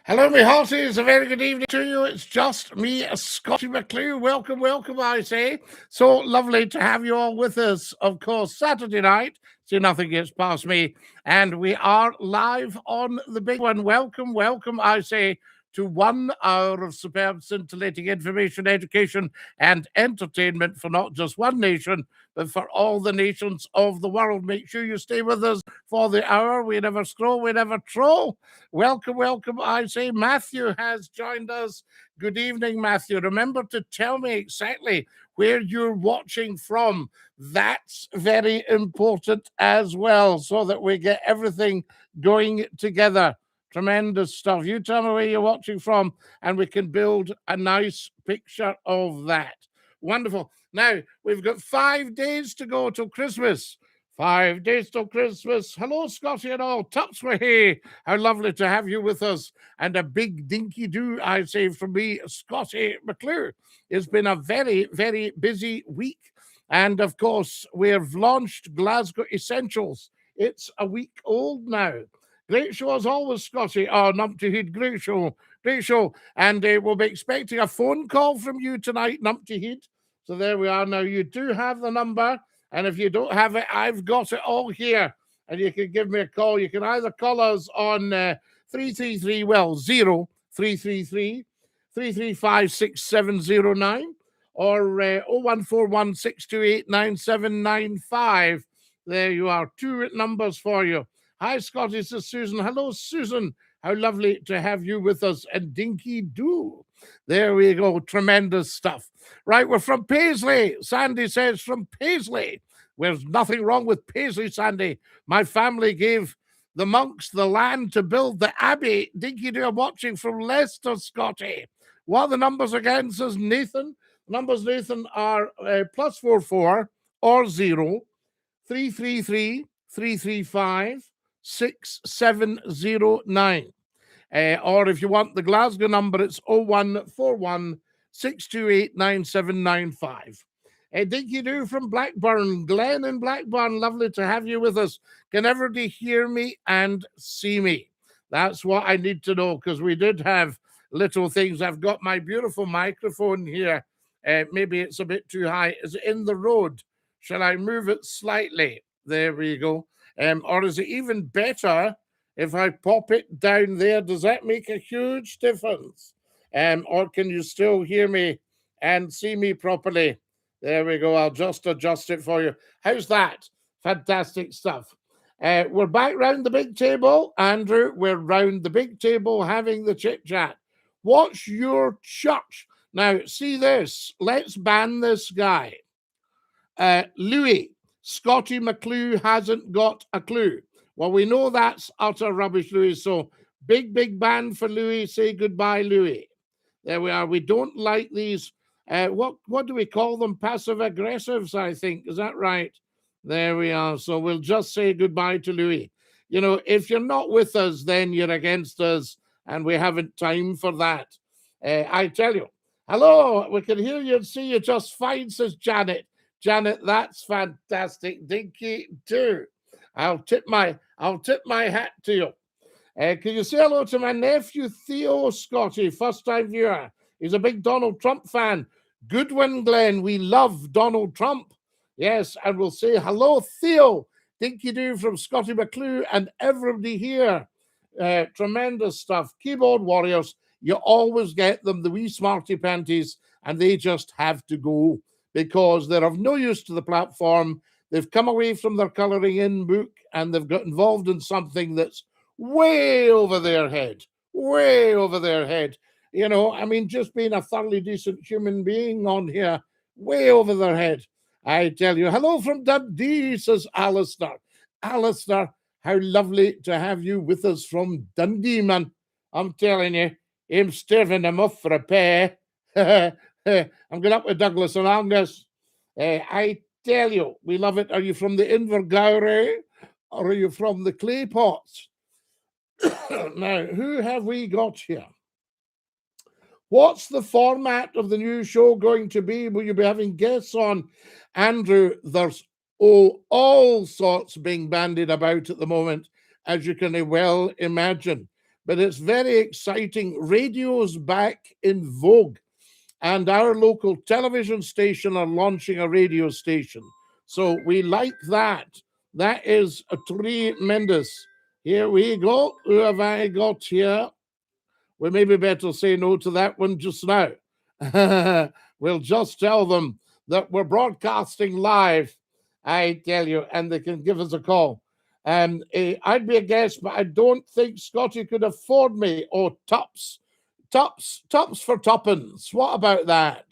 Hello, me hearties. A very good evening to you. It's just me, Scottie McClue. Welcome, welcome, I say. So lovely to have you all with us. Of course, Saturday night, so nothing gets past me. And we are live on the big one. Welcome, welcome, I say, to 1 hour of superb, scintillating information, education, and entertainment for not just one nation, but for all the nations of the world. Make sure you stay with us for the hour. We never scroll, we never troll. Welcome, welcome. I say Matthew has joined us. Good evening, Matthew. Remember to tell me exactly where you're watching from. That's very important as well, so that we get everything going together. Tremendous stuff. You tell me where you're watching from, and we can build a nice picture of that. Wonderful. Now, we've got 5 days to go till Christmas. 5 days till Christmas. Hello, Scottie and all. Tutswahay. How lovely to have you with us. And a big dinky-doo, I say, from me, Scottie McClue. It's been a very, very busy week. And, of course, we've launched Glasgow Essentials. It's a week old now. Great show as always, Scottie. Oh, Numpty Head, great show. Great show. And we'll be expecting a phone call from you tonight, Numpty Head. So there we are. Now, you do have the number. And if you don't have it, I've got it all here. And you can give me a call. You can either call us on 333, well, 0333 335 6709 or 0141 628 9795. There you are. 2 numbers for you. Hi, Scottie, this is Susan. Hello, Susan. How lovely to have you with us. And Dinky-Doo. There we go. Tremendous stuff. Right, we're from Paisley. Sandy says from Paisley. There's nothing wrong with Paisley, Sandy. My family gave the monks the land to build the abbey. Dinky-Doo, I'm watching from Leicester, Scottie. What are the numbers again, says Nathan? Numbers, Nathan, are +44 or 0333 335 6709. Or if you want the Glasgow number, it's 0141 628 9795. Dinky-Doo from Blackburn. Glenn in Blackburn, lovely to have you with us. Can everybody hear me and see me? That's what I need to know, because we did have little things. I've got my beautiful microphone here. Maybe it's a bit too high. Is it in the road? Shall I move it slightly? There we go. Or is it even better if I pop it down there? Does that make a huge difference? Or can you still hear me and see me properly? There we go. I'll just adjust it for you. How's that? Fantastic stuff. We're back round the big table, Andrew. We're round the big table having the chit-chat. What's your church? Now, see this. Let's ban this guy. Louis. Scottie McClue hasn't got a clue. Well, we know that's utter rubbish, Louis. So big, big ban for Louis. Say goodbye, Louis. There we are. We don't like these. What do we call them? Passive aggressives, I think. Is that right? There we are. So we'll just say goodbye to Louis. You know, if you're not with us, then you're against us, and we haven't time for that. I tell you. Hello, we can hear you and see you just fine, says Janet. Janet, that's fantastic. Dinky-Doo. I'll tip my hat to you. Can you say hello to my nephew Theo, Scottie, first-time viewer? He's a big Donald Trump fan. Good one, Glenn. We love Donald Trump. Yes, and we'll say hello, Theo. Dinky-Doo from Scottie McClue and everybody here. Tremendous stuff. Keyboard warriors, you always get them, the wee smarty panties, and they just have to go, because they're of no use to the platform. They've come away from their colouring in book and they've got involved in something that's way over their head. Way over their head. You know, I mean, just being a thoroughly decent human being on here, way over their head. I tell you. Hello from Dundee, says Alistair. Alistair, how lovely to have you with us from Dundee, man. I'm telling you, I'm starving them off for a pair. I'm going up with Douglas and Angus. I tell you, we love it. Are you from the Invergowrie or are you from the Clay Pots? Now, who have we got here? What's the format of the new show going to be? Will you be having guests on? Andrew, there's all sorts being bandied about at the moment, as you can well imagine. but it's very exciting. Radio's back in vogue, and our local television station are launching a radio station. So we like that. That is a tremendous. Here we go. Who have I got here? We maybe better say no to that one just now. We'll just tell them that we're broadcasting live, I tell you, and they can give us a call. I'd be a guest, but I don't think Scottie could afford me. Oh, tops for tuppence. What about that?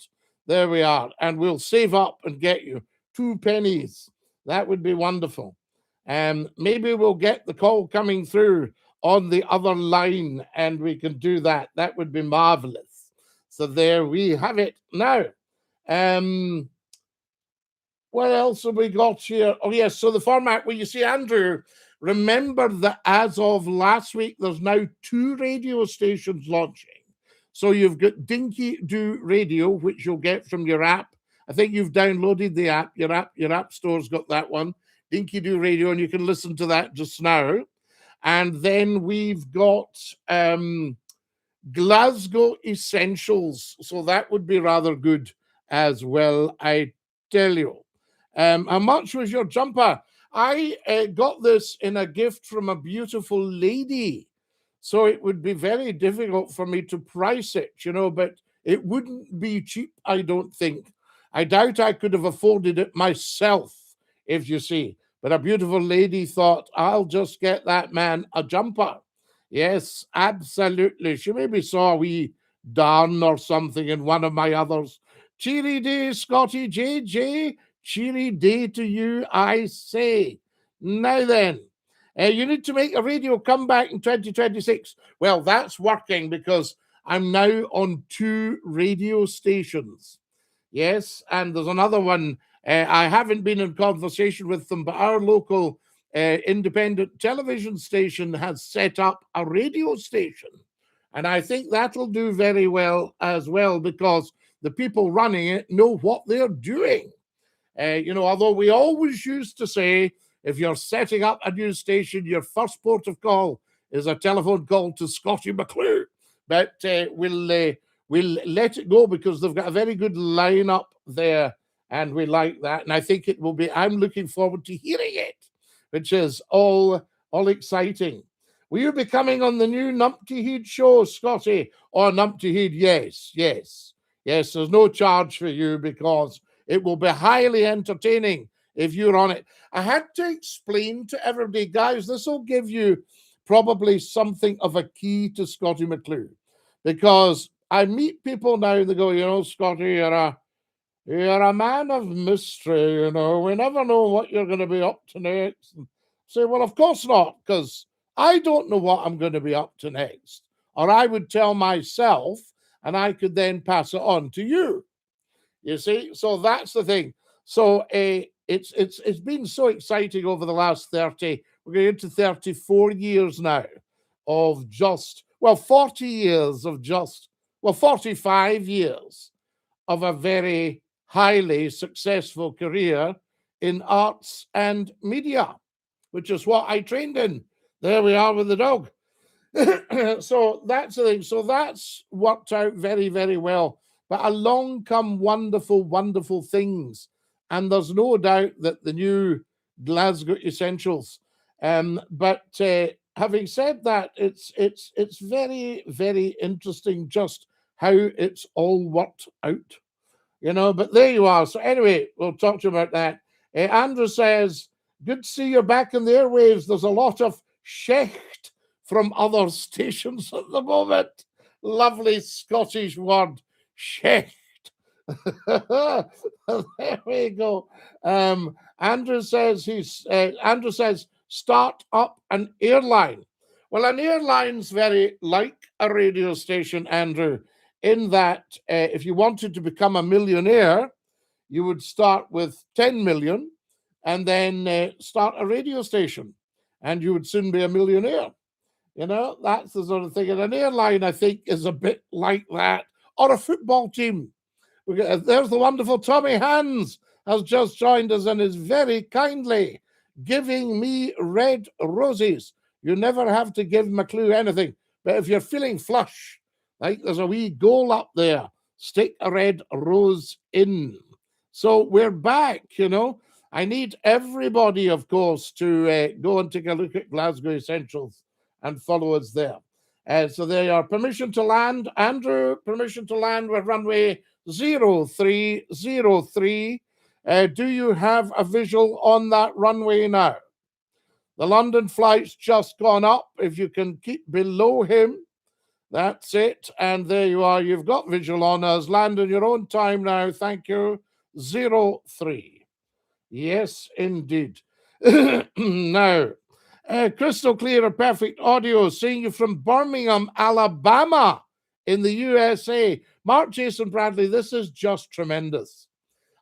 There we are. And we'll save up and get you 2 pennies. That would be wonderful. Maybe we'll get the call coming through on the other line and we can do that. That would be marvelous. So there we have it. Now, what else have we got here? Oh, yes. So the format, well, you see, Andrew, remember that as of last week, there's now 2 radio stations launching. So you've got Dinky-Doo Radio, which you'll get from your app. I think you've downloaded the app. Your app store's got that one, Dinky-Doo Radio, and you can listen to that just now. And then we've got Glasgow Essentials. So that would be rather good as well, I tell you. How much was your jumper? I got this in a gift from a beautiful lady. So it would be very difficult for me to price it, but it wouldn't be cheap, I don't think. I doubt I could have afforded it myself, if you see. But a beautiful lady thought, I'll just get that man a jumper. Yes, absolutely. She maybe saw a wee darn or something in one of my others. Cheery day, Scottie JJ. Cheery day to you, I say. Now then, you need to make a radio comeback in 2026. Well, that's working because I'm now on 2 radio stations. Yes, and there's another one. I haven't been in conversation with them, but our local independent television station has set up a radio station. And I think that'll do very well as well because the people running it know what they're doing. Although we always used to say, if you're setting up a new station, your first port of call is a telephone call to SCOTTIE McCLUE. But we'll let it go because they've got a very good lineup there, and we like that. And I think it will be. I'm looking forward to hearing it, which is all exciting. Will you be coming on the new Numpty Heed show, Scottie? Or Numpty Heed? Yes. There's no charge for you because it will be highly entertaining if you're on it. I had to explain to everybody, guys, this will give you probably something of a key to SCOTTIE McCLUE, because I meet people now, they go, Scottie, you're a man of mystery, we never know what you're going to be up to next. And say, well, of course not, because I don't know what I'm going to be up to next. Or I would tell myself, and I could then pass it on to you. You see, so that's the thing. So it's been so exciting over the last 30. We're going into 34 years now of 40 years of 45 years of a very highly successful career in arts and media, which is what I trained in. There we are with the dog. So that's the thing. So that's worked out very, very well. But along come wonderful, wonderful things. And there's no doubt that the new Glasgow Essentials. But having said that, it's very, very interesting just how it's all worked out. But there you are. So anyway, we'll talk to you about that. Andrew says, good to see you back in the airwaves. There's a lot of shecht from other stations at the moment. Lovely Scottish word. Shecht. There we go. Andrew says start up an airline. Well, an airline's very like a radio station, Andrew, in that if you wanted to become a millionaire, you would start with 10 million and then start a radio station, and you would soon be a millionaire. That's the sort of thing. And an airline, I think, is a bit like that, or a football team. There's the wonderful Tommy Hands has just joined us and is very kindly giving me red roses. You never have to give McCLUE anything, But if you're feeling flush, like there's a wee goal up there, stick a red rose in. So we're back, you know. I need everybody, of course, to go and take a look at Glasgow Essentials and follow us there. So there you are. Permission to land. Andrew, permission to land with runway 0303. Do you have a visual on that runway now? The London flight's just gone up. If you can keep below him, that's it. And there you are. You've got visual on us. Land in your own time now. Thank you. 03. Yes, indeed. Now, crystal clear and perfect audio, seeing you from Birmingham, Alabama in the USA. Mark Jason Bradley, this is just tremendous.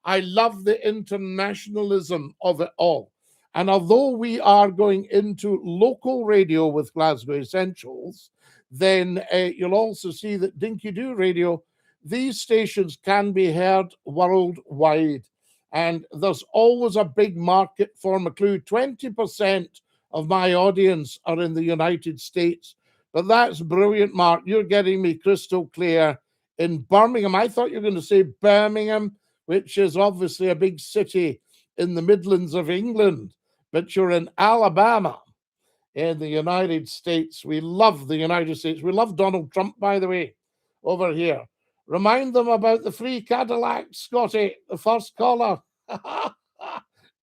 I love the internationalism of it all. And although we are going into local radio with Glasgow Essentials, then you'll also see that Dinky-Doo Radio, these stations can be heard worldwide. And there's always a big market for McClue. 20% of my audience are in the United States. But that's brilliant, Mark. You're getting me crystal clear in Birmingham. I thought you were going to say Birmingham, which is obviously a big city in the Midlands of England. But you're in Alabama in the United States. We love the United States. We love Donald Trump, by the way, over here. Remind them about the free Cadillac, Scottie, the first caller.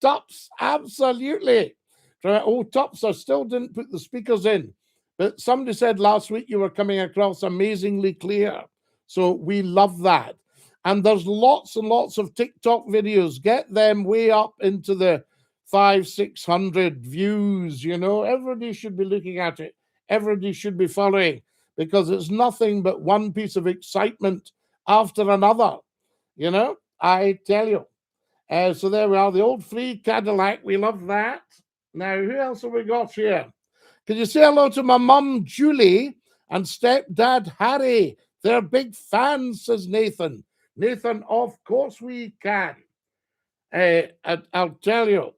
Tops, absolutely. Oh, Tops, I still didn't put the speakers in. But somebody said last week you were coming across amazingly clear. So we love that. And there's lots and lots of TikTok videos. Get them way up into the 500-600 views, you know. Everybody should be looking at it. Everybody should be following, because it's nothing but one piece of excitement after another, you know, I tell you. So there we are, the old free Cadillac. We love that. Now, who else have we got here? Can you say hello to my mum, Julie, and stepdad, Harry? They're big fans, says Nathan. Nathan, of course we can. I'll tell you.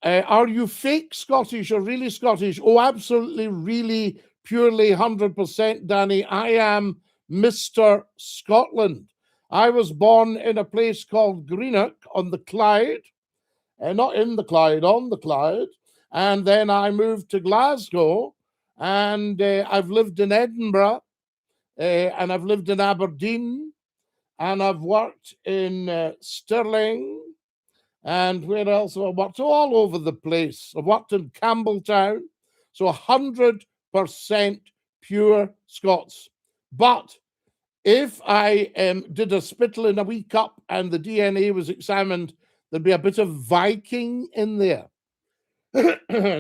Are you fake Scottish or really Scottish? Oh, absolutely, really, purely 100%, Danny. I am Mr. Scotland. I was born in a place called Greenock on the Clyde. Not in the Clyde, on the Clyde. And then I moved to Glasgow, and I've lived in Edinburgh, and I've lived in Aberdeen, and I've worked in Stirling. And where else have I worked? So all over the place. I've worked in Campbelltown. So 100% pure Scots. But if I did a spittle in a wee cup and the DNA was examined, there'd be a bit of Viking in there.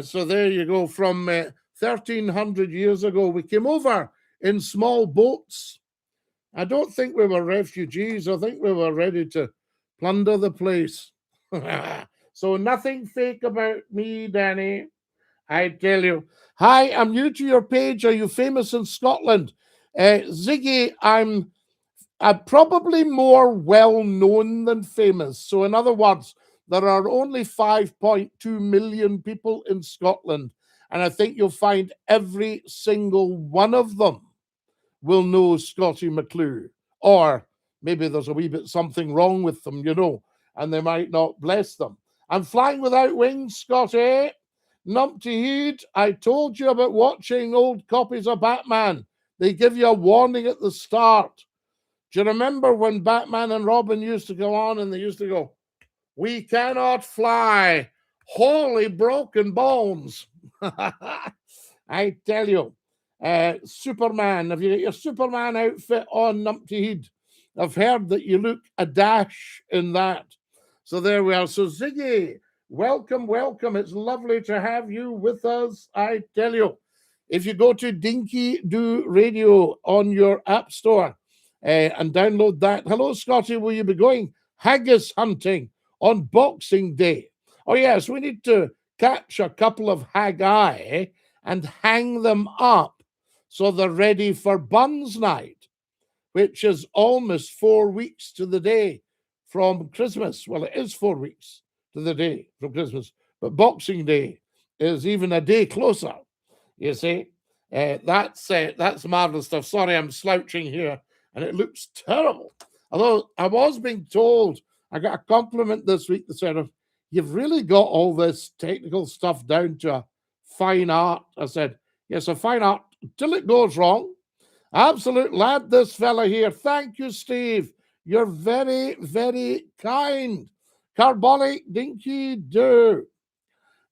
So there you go. From 1,300 years ago, we came over in small boats. I don't think we were refugees. I think we were ready to plunder the place. So nothing fake about me, Danny. I tell you. Hi, I'm new to your page. Are you famous in Scotland? Ziggy, I'm probably more well-known than famous. So in other words, there are only 5.2 million people in Scotland. And I think you'll find every single one of them will know Scottie McClue. Or maybe there's a wee bit something wrong with them, you know, and they might not, bless them. I'm flying without wings, Scottie. Numpty Heed, I told you about watching old copies of Batman. They give you a warning at the start. Do you remember when Batman and Robin used to go on and they used to go, "We cannot fly. Holy broken bones." I tell you, Superman, have you got your Superman outfit on, Numpty Heed? I've heard that you look a dash in that. So there we are. So Ziggy, welcome, welcome. It's lovely to have you with us. I tell you, if you go to Dinky-Doo Radio on your app store and download that. Hello, Scottie, will you be going haggis hunting on Boxing Day? Oh, yes, we need to catch a couple of haggai and hang them up so they're ready for Buns Night, which is almost 4 weeks to the day from Christmas. Well, it is 4 weeks to the day from Christmas, but Boxing Day is even a day closer, you see. That's marvelous stuff. Sorry, I'm slouching here, and it looks terrible. Although I was being told, I got a compliment this week that said, "You've really got all this technical stuff down to a fine art." I said, "Yes, a fine art till it goes wrong." Absolute lad, this fella here. Thank you, Steve. You're very, very kind. Carbolic Dinky-Doo.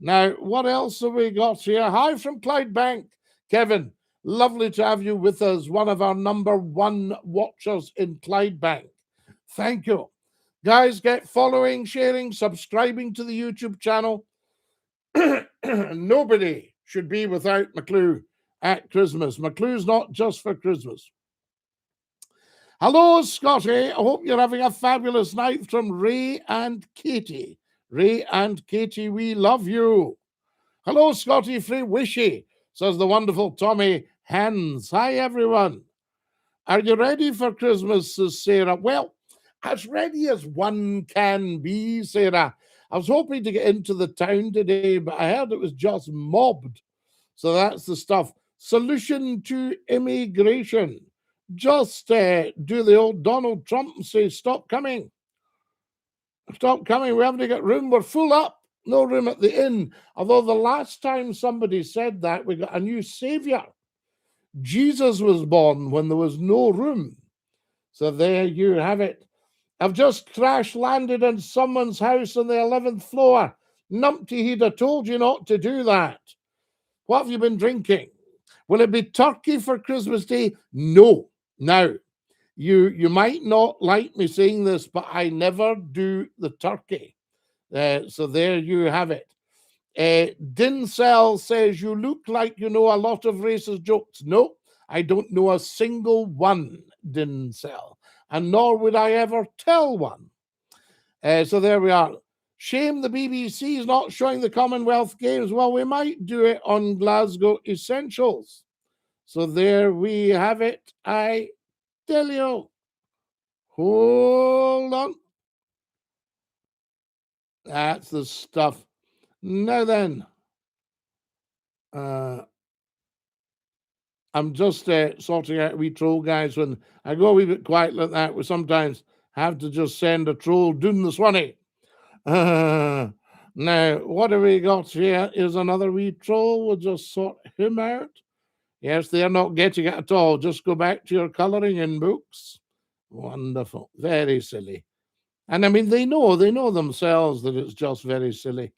Now, what else have we got here? Hi from Clydebank. Kevin, lovely to have you with us, one of our #1 watchers in Clydebank. Thank you. Guys, get following, sharing, subscribing to the YouTube channel. Nobody should be without McClue at Christmas. McClue's not just for Christmas. Hello, Scottie. I hope you're having a fabulous night from Ray and Katie. Ray and Katie, we love you. Hello, Scottie Free Wishy, says the wonderful Tommy Hands. Hi, everyone. Are you ready for Christmas, says Sarah? Well, as ready as one can be, Sarah. I was hoping to get into the town today, but I heard it was just mobbed. So that's the stuff. Solution to immigration. Just do the old Donald Trump and say, stop coming. Stop coming. We haven't got room. We're full up. No room at the inn. Although the last time somebody said that, we got a new savior. Jesus was born when there was no room. So there you have it. I've just crash landed in someone's house on the 11th floor. Numpty, he'd have told you not to do that. What have you been drinking? Will it be turkey for Christmas Day? No. Now, you might not like me saying this, but I never do the turkey. So there you have it. Dincel says, you look like you know a lot of racist jokes. No, I don't know a single one, Dincel. And nor would I ever tell one. So there we are. Shame the BBC is not showing the Commonwealth Games. Well, we might do it on Glasgow Essentials. So there we have it. I tell you. Hold on. That's the stuff. Now then. I'm just sorting out a wee troll, guys. When I go a wee bit quiet like that, we sometimes have to just send a troll doing the swanny. Now, what have we got here? Is another wee troll. We'll just sort him out. Yes, they're not getting it at all. Just go back to your colouring in books. Wonderful. Very silly. And I mean, they know themselves that it's just very silly.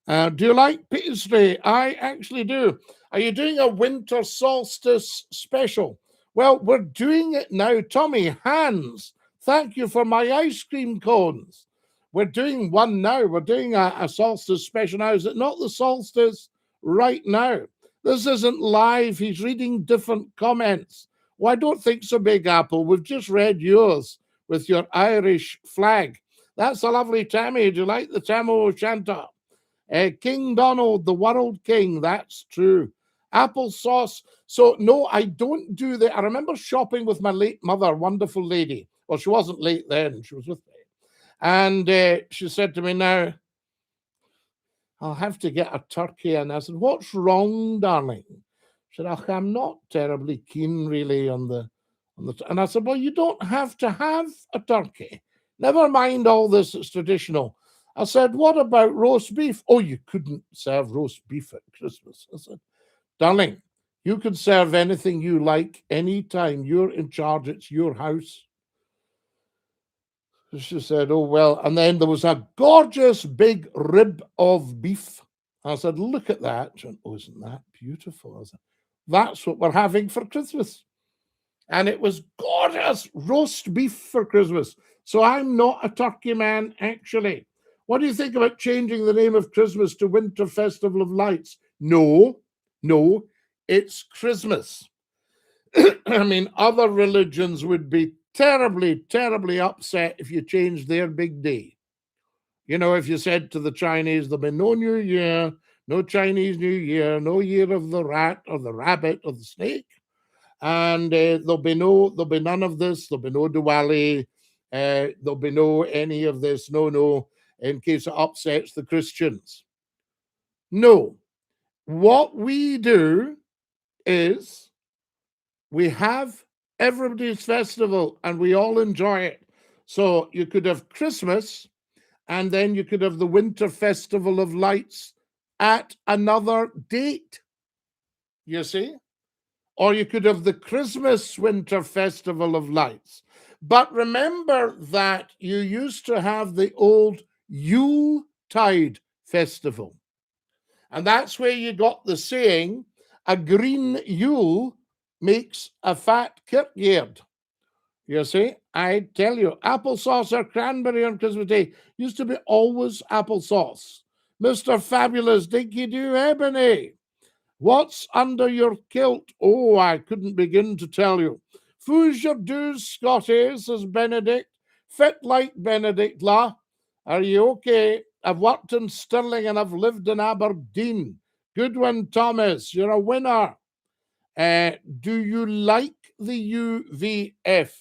Do you like pastry? I actually do. Are you doing a winter solstice special? Well, we're doing it now. Tommy, Hans, thank you for my ice cream cones. We're doing one now. We're doing a solstice special now. Is it not the solstice right now? This isn't live. He's reading different comments. Well, I don't think so, Big Apple. We've just read yours with your Irish flag. That's a lovely Tammy. Do you like the Tamil Shanta? King Donald, the world king. That's true. Applesauce. So, no, I don't do that. I remember shopping with my late mother, wonderful lady. Well, she wasn't late then. She was with me. And she said to me, now, I'll have to get a turkey. And I said, what's wrong, darling? She said, oh, I'm not terribly keen, really, on the. And I said, well, you don't have to have a turkey. Never mind all this, it's traditional. I said, what about roast beef? Oh, you couldn't serve roast beef at Christmas. I said, darling, you can serve anything you like anytime. You're in charge. It's your house. She said, oh, well. And then there was a gorgeous big rib of beef. I said, look at that. She went, oh, isn't that beautiful? I said, that's what we're having for Christmas. And it was gorgeous roast beef for Christmas. So I'm not a turkey man, actually. What do you think about changing the name of Christmas to Winter Festival of Lights? No, it's Christmas. I mean, other religions would be terribly, terribly upset if you changed their big day. You know, if you said to the Chinese, there'll be no New Year, no Chinese New Year, no Year of the Rat or the Rabbit or the Snake, and there'll be none of this. There'll be no Diwali. There'll be no any of this. No, in case it upsets the Christians. No, what we do is we have everybody's festival and we all enjoy it. So you could have Christmas and then you could have the Winter Festival of Lights at another date, you see? Or you could have the Christmas Winter Festival of Lights. But remember that you used to have the old Yuletide Festival. And that's where you got the saying, a green Yule makes a fat kirkyard. You see, I tell you, applesauce or cranberry on Christmas Day used to be always applesauce. Mr. Fabulous Dinky-Doo Ebony, what's under your kilt? Oh, I couldn't begin to tell you. Foo's your dues, Scottie, says Benedict. Fit like Benedict, la. Are you okay? I've worked in Stirling and I've lived in Aberdeen. Good one, Thomas. You're a winner. Do you like the UVF?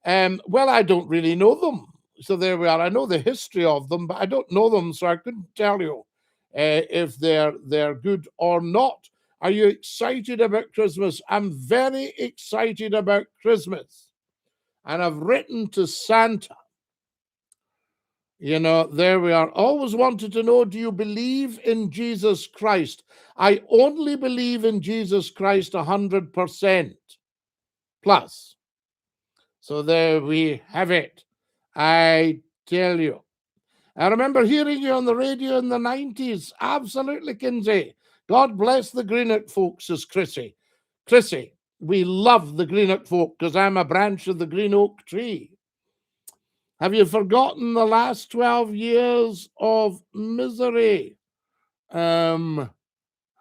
Well, I don't really know them. So there we are. I know the history of them, but I don't know them, so I couldn't tell you if they're good or not. Are you excited about Christmas? I'm very excited about Christmas. And I've written to Santa. You know, there we are. Always wanted to know, do you believe in Jesus Christ? I only believe in Jesus Christ 100% plus. So there we have it. I tell you. I remember hearing you on the radio in the 90s. Absolutely, Kinsey. God bless the Greenock folks, says Chrissy. Chrissy, we love the Greenock folk because I'm a branch of the green oak tree. Have you forgotten the last 12 years of misery? Have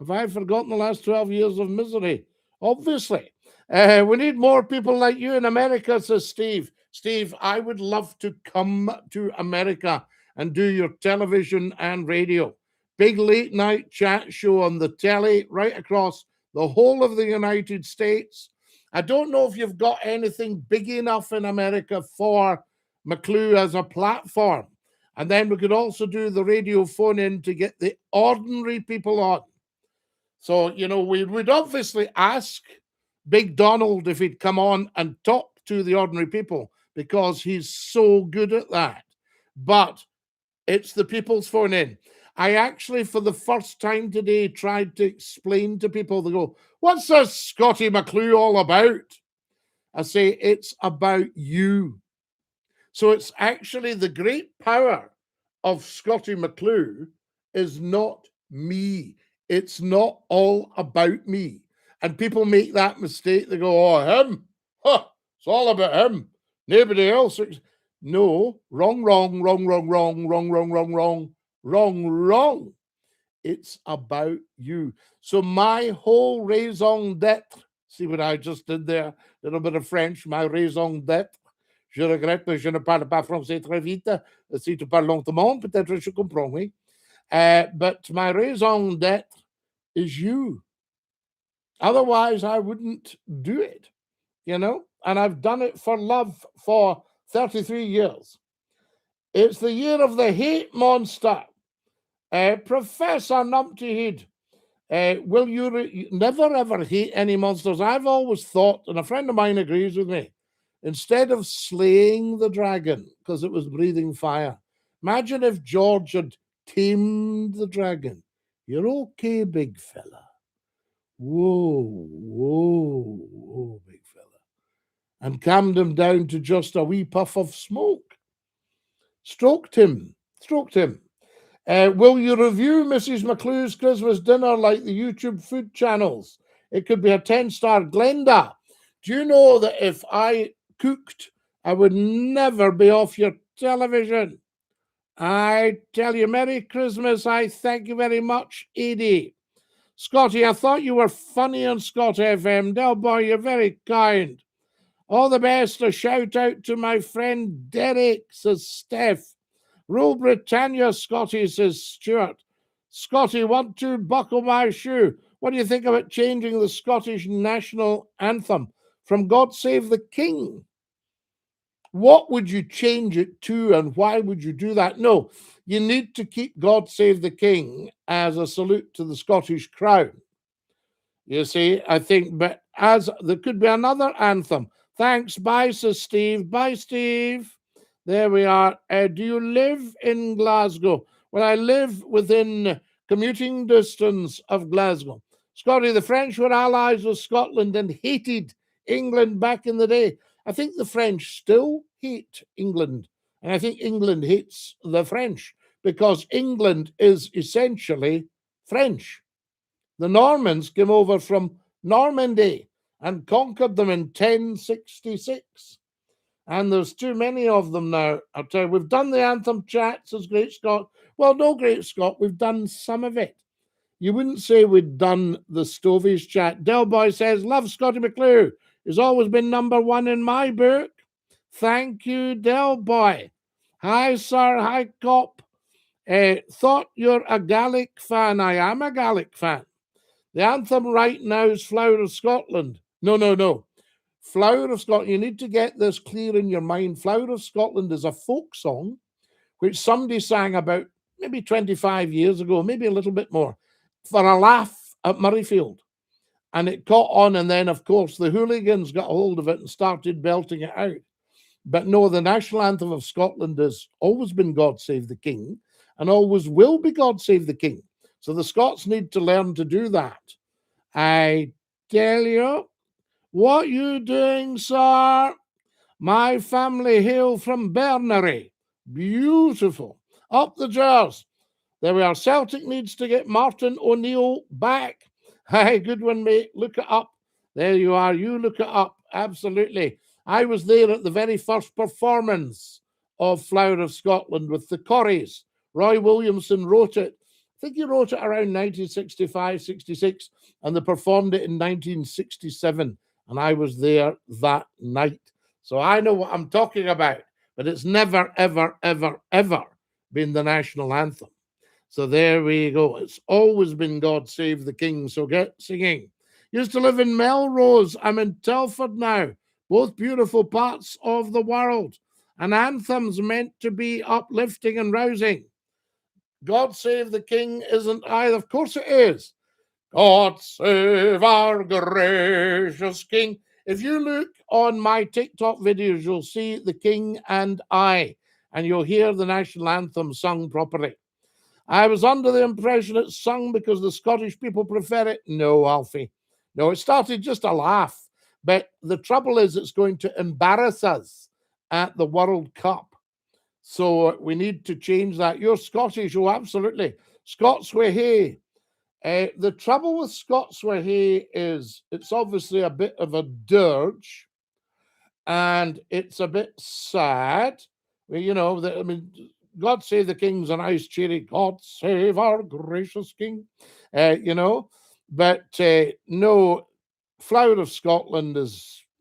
I forgotten the last 12 years of misery? Obviously. We need more people like you in America, says Steve. Steve, I would love to come to America and do your television and radio. Big late night chat show on the telly right across the whole of the United States. I don't know if you've got anything big enough in America for McClue as a platform. And then we could also do the radio phone in to get the ordinary people on. So, you know, we would obviously ask Big Donald if he'd come on and talk to the ordinary people because he's so good at that. But it's the people's phone in. I actually, for the first time today, tried to explain to people. They go, what's this Scottie McClue all about? I say, it's about you. So it's actually the great power of Scottie McClue is not me. It's not all about me. And people make that mistake. They go, oh, him. Huh, it's all about him. Nobody else. No, wrong, wrong, wrong, wrong, wrong, wrong, wrong, wrong, wrong, wrong, wrong. It's about you. So my whole raison d'etre, see what I just did there? A little bit of French, my raison d'etre. Je regrette, mais je ne parle pas français très vite. Si tu parles lentement, peut-être je comprends, oui. But my raison d'etre is you. Otherwise, I wouldn't do it, you know? And I've done it for love for 33 years. It's the year of the hate monster. Professor Numpty Head, will you never ever hate any monsters? I've always thought, and a friend of mine agrees with me, instead of slaying the dragon because it was breathing fire, imagine if George had tamed the dragon. You're okay, big fella. Whoa, whoa, whoa, big fella. And calmed him down to just a wee puff of smoke. Stroked him. Will you review Mrs. McClue's Christmas dinner like the YouTube food channels? It could be a 10-star. Glenda, do you know that if I cooked, I would never be off your television? I tell you, Merry Christmas. I thank you very much, Edie. Scottie, I thought you were funny on Scott FM. Del boy, you're very kind. All the best. A shout out to my friend Derek, says Steph. Rule Britannia, Scottie, says Stuart. Scottie, want to buckle my shoe? What do you think about changing the Scottish national anthem from God Save the King? What would you change it to and why would you do that? No, you need to keep God Save the King as a salute to the Scottish crown. You see, I think, but as there could be another anthem. Thanks. Bye, says Steve. Bye, Steve. There we are. Do you live in Glasgow? Well, I live within commuting distance of Glasgow. Scotty, the French were allies with Scotland and hated England back in the day. I think the French still hate England. And I think England hates the French because England is essentially French. The Normans came over from Normandy and conquered them in 1066. And there's too many of them now. I'll tell you, we've done the anthem chat, says Great Scott. Well, no, Great Scott, we've done some of it. You wouldn't say we'd done the Stovies chat. Delboy says, love Scottie McClue. He's always been number one in my book. Thank you, Delboy. Hi, sir. Hi, cop. Thought you're a Gaelic fan. I am a Gaelic fan. The anthem right now is Flower of Scotland. No. Flower of Scotland, you need to get this clear in your mind. Flower of Scotland is a folk song which somebody sang about maybe 25 years ago, maybe a little bit more, for a laugh at Murrayfield. And it caught on, and then, of course, the hooligans got a hold of it and started belting it out. But no, the national anthem of Scotland has always been God Save the King, and always will be God Save the King. So the Scots need to learn to do that. I tell you, what you doing, sir? My family hail from Bernery. Beautiful. Up the Jars. There we are. Celtic needs to get Martin O'Neill back. Hi, good one, mate. Look it up. There you are. You look it up. Absolutely. I was there at the very first performance of Flower of Scotland with the Corries. Roy Williamson wrote it. I think he wrote it around 1965, 66, and they performed it in 1967. And I was there that night. So I know what I'm talking about, but it's never, ever, ever, ever been the national anthem. So there we go. It's always been God Save the King. So get singing. Used to live in Melrose. I'm in Telford now. Both beautiful parts of the world. An anthem's meant to be uplifting and rousing. God Save the King isn't either. Of course it is. God save our gracious King. If you look on my TikTok videos, you'll see the King and I, and you'll hear the national anthem sung properly. I was under the impression it's sung because the Scottish people prefer it. No, Alfie. No, it started just a laugh. But the trouble is it's going to embarrass us at the World Cup. So we need to change that. You're Scottish. Oh, absolutely. Scots we hey. The trouble with Scots we hey is it's obviously a bit of a dirge and it's a bit sad. You know, I mean, God save the king's a nice cheery, God save our gracious king, you know. But no, Flower of Scotland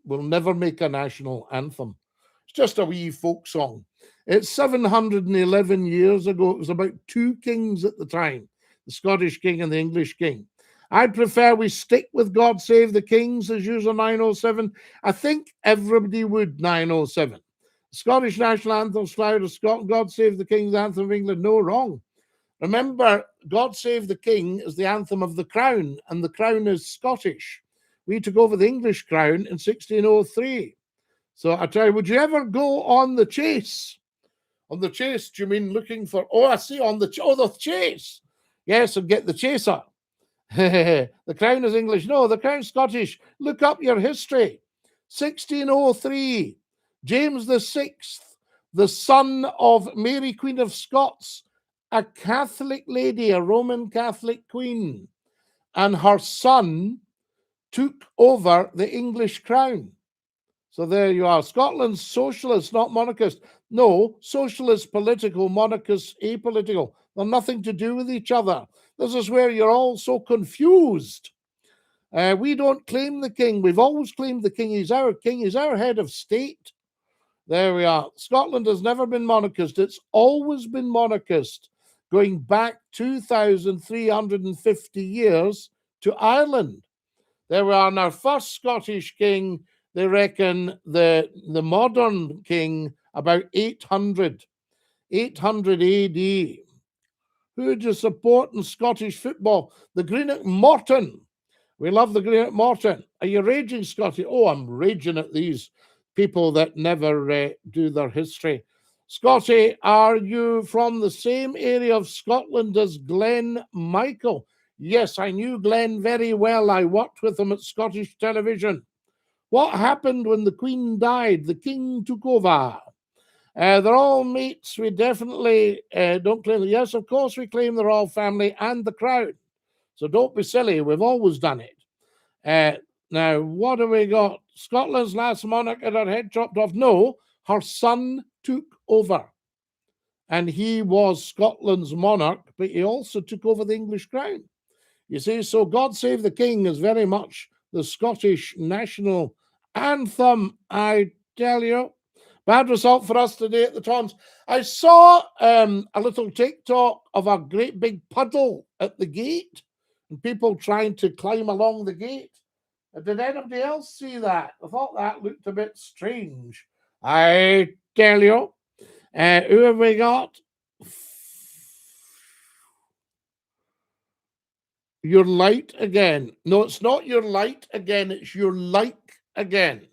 will never make a national anthem. It's just a wee folk song. It's 711 years ago. It was about two kings at the time, the Scottish king and the English king. I'd prefer we stick with God Save the Kings as usual 907. I think everybody would 907. Scottish national anthem, Flower of Scotland, God Save the King's anthem of England. No, wrong. Remember, God Save the King is the anthem of the crown, and the crown is Scottish. We took over the English crown in 1603. So I tell you, would you ever go on the chase? On the chase, do you mean looking for, I see, the chase. Yes, and get the chaser. The crown is English. No, the crown's Scottish. Look up your history. 1603, James VI, the son of Mary, Queen of Scots, a Catholic lady, a Roman Catholic queen, and her son took over the English crown. So there you are. Scotland's socialist, not monarchist. No, socialist, political, monarchist, apolitical. They're nothing to do with each other. This is where you're all so confused. We don't claim the king. We've always claimed the king. He's our king. He's our head of state. There we are. Scotland has never been monarchist. It's always been monarchist, going back 2,350 years to Ireland. There we are. Now, first Scottish king, they reckon the modern king about 800 AD. Who would you support in Scottish football? The Greenock Morton. We love the Great Morton. Are you raging, Scottie? Oh, I'm raging at these people that never do their history. Scottie, are you from the same area of Scotland as Glenn Michael? Yes, I knew Glenn very well. I worked with him at Scottish television. What happened when the Queen died? The King took over. They're all mates. We definitely don't claim them. Yes, of course, we claim the royal family and the crown. So don't be silly. We've always done it. Now, what have we got? Scotland's last monarch had her head chopped off. No, her son took over. And he was Scotland's monarch, but he also took over the English crown. You see, so God Save the King is very much the Scottish national anthem, I tell you. Bad result for us today at the Tons. I saw a little TikTok of a great big puddle at the gate and people trying to climb along the gate. Did anybody else see that? I thought that looked a bit strange. I tell you. Who have we got? Your light again. No, it's not your light again. It's your like again.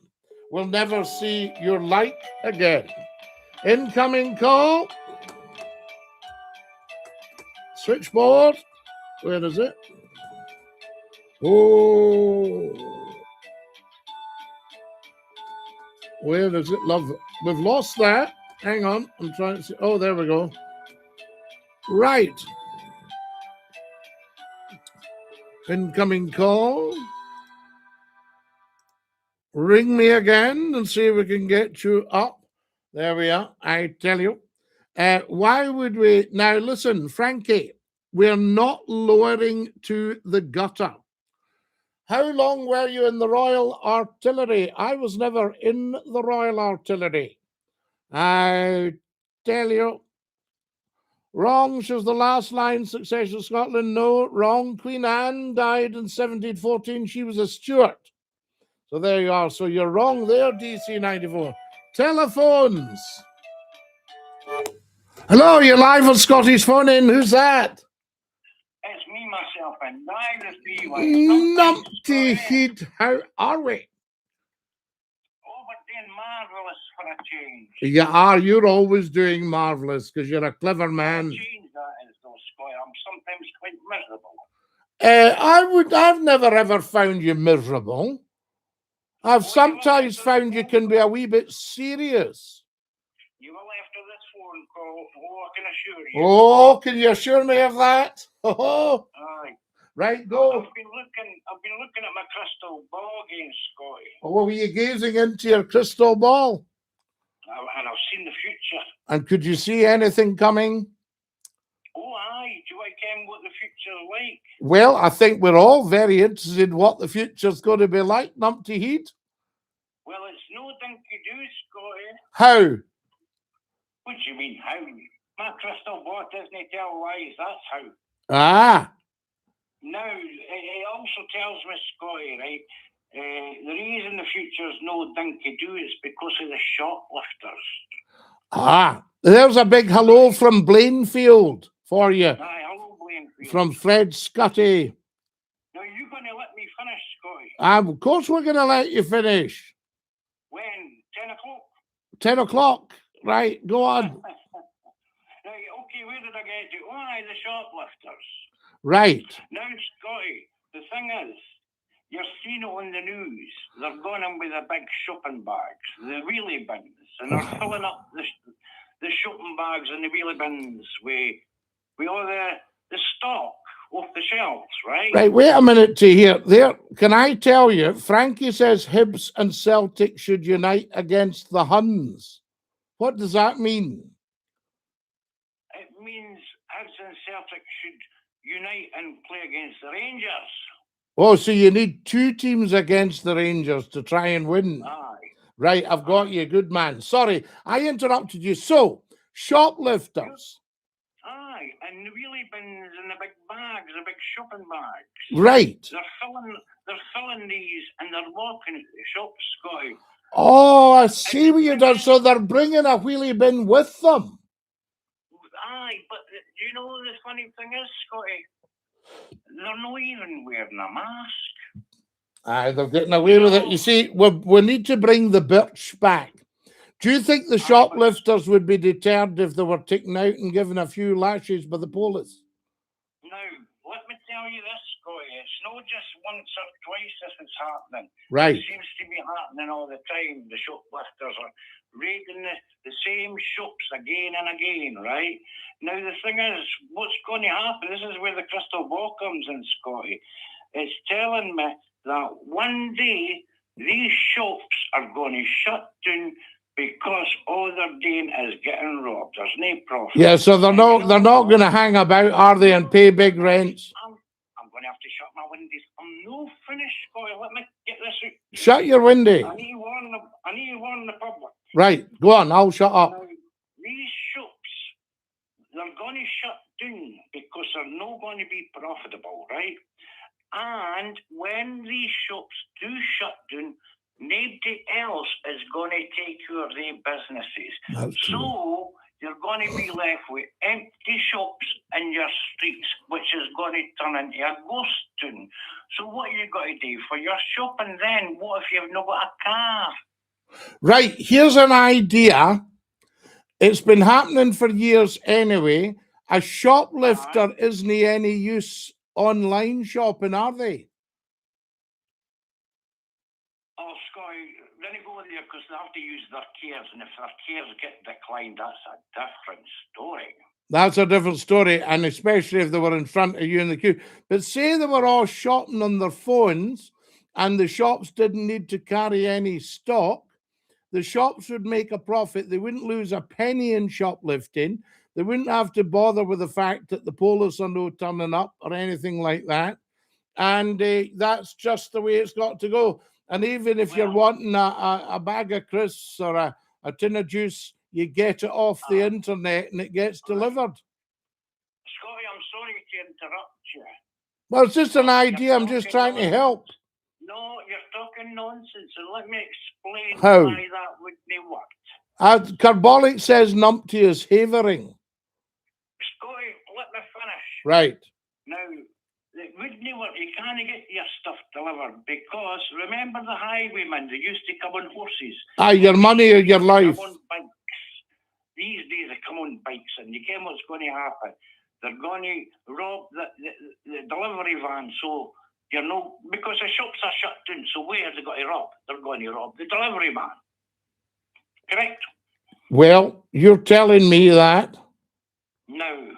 We'll never see your like again. Incoming call. Switchboard. Where is it? Oh. Where is it, love? We've lost that. Hang on. I'm trying to see. Oh, there we go. Right. Incoming call. Ring me again and see if we can get you up. There we are. I tell you. Why would we? Now, listen, Frankie, we're not lowering to the gutter. How long were you in the Royal Artillery? I was never in the Royal Artillery. I tell you. Wrong. She was the last line succession of Scotland. No, wrong. Queen Anne died in 1714. She was a Stuart. So there you are. So you're wrong there, DC94. Telephones. Hello, you're live on Scottish Phone In. Who's that? It's me, myself, and Dynasty. Numpty Heat. How are we? Oh, but doing marvellous for a change. You are. You're always doing marvellous because you're a clever man. Change that is, though, Scott. I'm sometimes quite miserable. I've never ever found you miserable. I've sometimes found you can be a wee bit serious. You will after this phone call. Oh, I can assure you. Oh, can you assure me of that? Oh, aye. Right, go. I've been looking at my crystal ball again, Scotty. Oh, what were you gazing into your crystal ball? And I've seen the future. And could you see anything coming? Oh, aye. Do I ken what the future's like? Well, I think we're all very interested in what the future's going to be like, Numpty Heat. Well, it's no dinky-doo, Scotty. How? What do you mean, how? My crystal ball doesn't tell lies, that's how. Ah. Now, it also tells me, Scotty, right, the reason the future's no dinky-doo is because of the shoplifters. Ah. There's a big hello from Blainfield for you. Aye, hello, Blainfield. From Fred Scottie. Now, you're going to let me finish, Scotty? Of course we're going to let you finish. When? 10 o'clock? 10 o'clock. Right, go on. Now, okay, where did I get to? Oh, aye, the shoplifters. Right. Now, Scotty, the thing is, you're seeing it on the news. They're going in with the big shopping bags, the wheelie bins, and they're filling up the shopping bags and the wheelie bins with all the stock off the shelves, right? Right, wait a minute to hear. There, can I tell you, Frankie says Hibs and Celtic should unite against the Huns. What does that mean? It means Hibs and Celtic should unite and play against the Rangers. Oh, so you need two teams against the Rangers to try and win. Aye. Right, I've got you, good man. Sorry, I interrupted you. So, shoplifters. Aye, and the wheelie bins and the big bags, the big shopping bags. Right. They're filling these and they're walking at the shops, Scotty. Oh, I see what you've done. So they're bringing a wheelie bin with them. Aye, but you know the funny thing is, Scotty, they're not even wearing a mask. Aye, they're getting away with it. You see, we need to bring the birch back. Do you think the shoplifters would be deterred if they were taken out and given a few lashes by the police? Now, let me tell you this, Scotty. It's not just once or twice this is happening. Right. It seems to be happening all the time. The shoplifters are raiding the same shops again and again, right? Now, the thing is, what's going to happen? This is where the crystal ball comes in, Scotty. It's telling me that one day these shops are going to shut down because all they're doing is getting robbed. There's no profit. Yeah, so they're not going to hang about, are they, and pay big rents? I'm going to have to shut my windows. I'm no finished, Scotty. Let me get this out. Shut your window. I need to warn the public. Right, go on, I'll shut up. Now, these shops, they're going to shut down because they're not going to be profitable, right? And when these shops do shut down, nobody else is going to take care of their businesses. That's true. So you're going to be left with empty shops in your streets, which is going to turn into a ghost town. So what you got to do for your shopping then? What if you've not got a car? Right, here's an idea. It's been happening for years anyway. A shoplifter isn't any use online shopping, are they? Oh, Scotty, then you go there because they have to use their cares, and if their cares get declined, that's a different story. That's a different story, and especially if they were in front of you in the queue. But say they were all shopping on their phones and the shops didn't need to carry any stock, the shops would make a profit. They wouldn't lose a penny in shoplifting. They wouldn't have to bother with the fact that the police are not turning up or anything like that. And that's just the way it's got to go. And even if you're wanting a bag of crisps or a tin of juice, you get it off the internet and it gets delivered. Scotty, I'm sorry to interrupt you. Well, it's just an idea. I'm just trying to help. No, you're talking nonsense, and let me explain How? why that wouldn't work. Carbolic says numpty is havering. Scotty, let me finish. Right. Now, it wouldn't work. You can't get your stuff delivered because remember the highwaymen, they used to come on horses. Aye, your money or your life. These days they come on bikes, and you know what's going to happen. They're going to rob the delivery van, so you're no, because the shops are shut down, so where are they going to rob? They're going to rob the delivery man. Correct? Well, you're telling me that. No.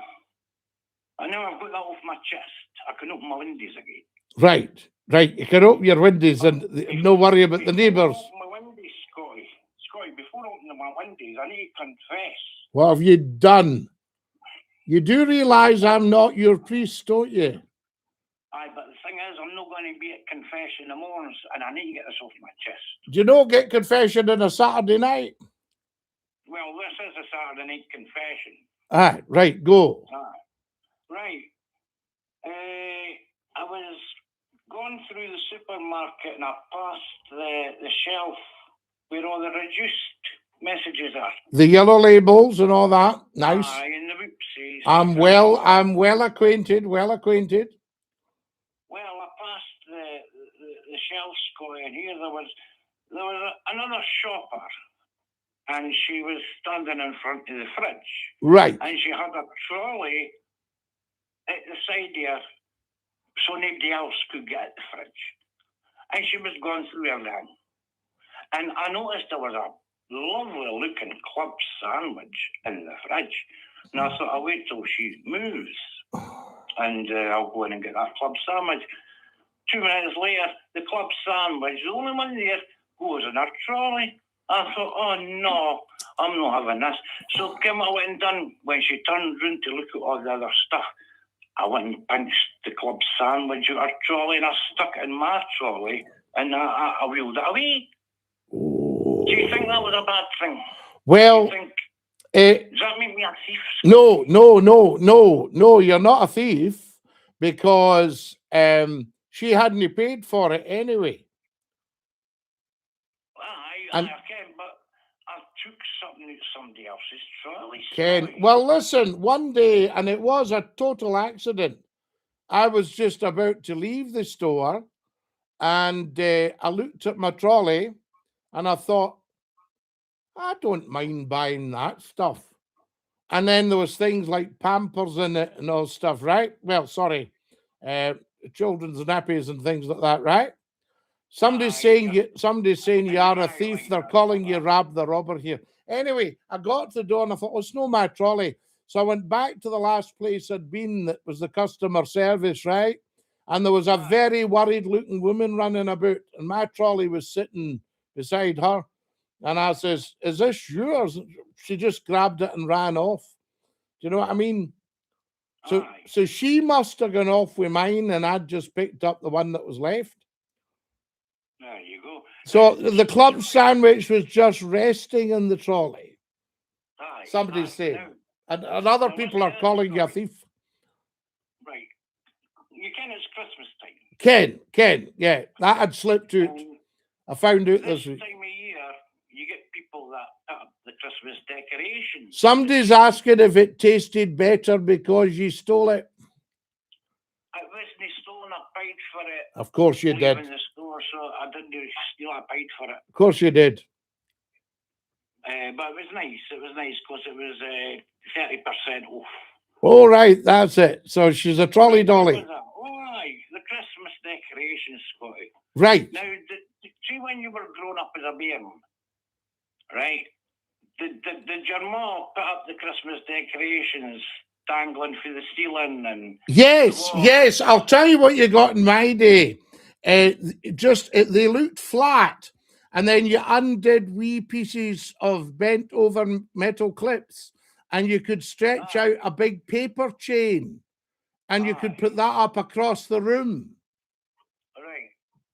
I know I've got that off my chest. I can open my windows again. Right, right. You can open your windows and no worry about the neighbours. My windows, Scotty. Scotty, before opening my windows, I need to confess. What have you done? You do realise I'm not your priest, don't you? Aye, but the thing is, I'm not going to be at confession in the mornings, and I need to get this off my chest. Do you not get confession on a Saturday night? Well, this is a Saturday night confession. Ah, right, go. Right. I was going through the supermarket and I passed the shelf where all the reduced messages are. The yellow labels and all that. Nice. Aye, and the whoopsies. I'm well acquainted, well acquainted. Well, I passed the shelf, Scotty, and here there was another shopper, and she was standing in front of the fridge. Right. And she had a trolley at the side there, so nobody else could get at the fridge. And she was going through everything. And I noticed there was a lovely looking club sandwich in the fridge. And I thought, I'll wait till she moves. And I'll go in and get that club sandwich. 2 minutes later, the club sandwich, the only one there, goes in her trolley. I thought, oh no, I'm not having this. So what I went and done when she turned round to look at all the other stuff, I went and pinched the club sandwich out her trolley and I stuck it in my trolley and I wheeled it away. Oh. Do you think that was a bad thing? Well, does that make me a thief? No, you're not a thief because she hadn't paid for it anyway. I can, but I took something out somebody else's trolley. Ken, well, listen, one day, and it was a total accident. I was just about to leave the store, and I looked at my trolley, and I thought, I don't mind buying that stuff. And then there was things like Pampers in it and all stuff, right? Well, sorry, uh, children's nappies and things like that, right? Somebody's saying you are a thief. They're calling you Rab the robber here. Anyway, I got to the door and I thought, oh, it's not my trolley. So I went back to the last place I'd been, that was the customer service, right? And there was a very worried looking woman running about, and my trolley was sitting beside her. And I says, is this yours? She just grabbed it and ran off. Do you know what I mean? So she must have gone off with mine, and I'd just picked up the one that was left. There you go. So the club sandwich was just resting in the trolley. Somebody's saying. And other people are calling you a thief. Right. You can, it's Christmas time. Ken, yeah. That had slipped out. I found out this week. This time of year, you get people that put up the Christmas decorations. Somebody's asking if it tasted better because you stole it. It wasn't stolen, I paid for it. Of course you did. In the store, so I didn't steal, I paid for it. Of course you did. But it was nice. It was nice because it was 30% off. All right, that's it. So she's a trolley dolly. The Christmas decorations, Scotty. Right. Now, see when you were growing up as a bairn, right? Did your mom put up the Christmas decorations dangling through the ceiling? And yes. I'll tell you what you got in my day. They looked flat, and then you undid wee pieces of bent over metal clips, and you could stretch out a big paper chain, and you could put that up across the room. Right.